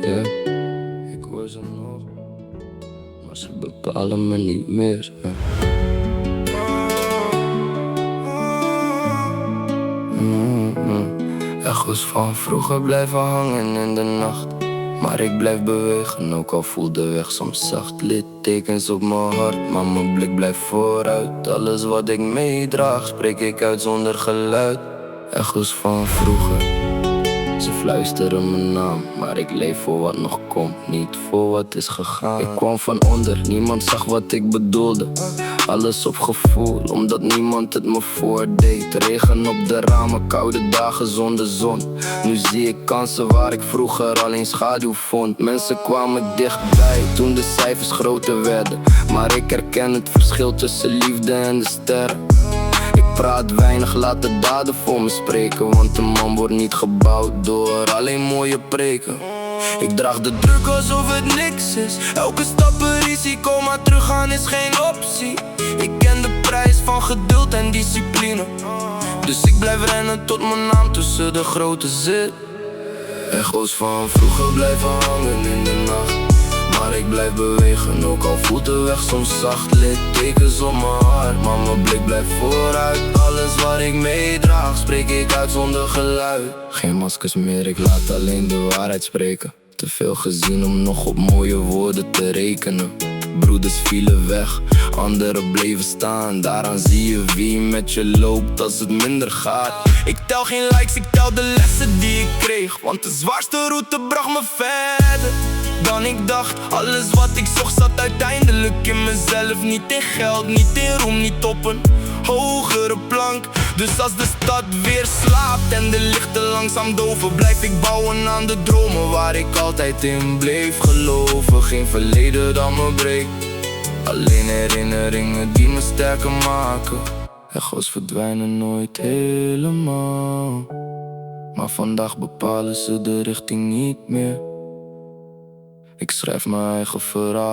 yeah. Ik hoor ze nog, maar ze bepalen me niet meer, yeah. Echo's van vroeger blijven hangen in de nacht, maar ik blijf bewegen, ook al voelt de weg soms zacht. Littekens op mijn hart, maar mijn blik blijft vooruit. Alles wat ik meedraag, spreek ik uit zonder geluid. Echo's van vroeger, ze fluisteren mijn naam, maar ik leef voor wat nog komt, niet voor wat is gegaan. Ik kwam van onder, niemand zag wat ik bedoelde. Alles op gevoel, omdat niemand het me voordeed. Regen op de ramen, koude dagen zonder zon. Nu zie ik kansen waar ik vroeger alleen schaduw vond. Mensen kwamen dichtbij toen de cijfers groter werden, maar ik herken het verschil tussen liefde en de sterren. Ik praat weinig, laat de daden voor me spreken, want een man wordt niet gebouwd door alleen mooie preken. Ik draag de druk alsof het niks is. Elke stap een risico, maar teruggaan is geen optie. Ik ken de prijs van geduld en discipline, dus ik blijf rennen tot mijn naam tussen de grote zit. Echo's van vroeger blijven hangen in de nacht, maar ik blijf bewegen, ook al voelt de weg soms zacht. Littekens op mijn hart, maar mijn blik blijft vooruit. Alles wat ik meedraag, spreek ik uit zonder geluid. Geen maskers meer, ik laat alleen de waarheid spreken. Te veel gezien om nog op mooie woorden te rekenen. Broeders vielen weg, anderen bleven staan. Daaraan zie je wie met je loopt als het minder gaat. Ik tel geen likes, ik tel de lessen die ik kreeg, want de zwaarste route bracht me verder dan ik dacht. Alles wat ik zocht zat uiteindelijk in mezelf. Niet in geld, niet in roem, niet op een hogere plank. Dus als de stad weer slaapt en de lichten langzaam doven, blijf ik bouwen aan de dromen waar ik altijd in bleef geloven. Geen verleden dat me breekt, alleen herinneringen die me sterker maken. Echo's verdwijnen nooit helemaal, maar vandaag bepalen ze de richting niet meer. Ik schrijf mijn eigen verhaal.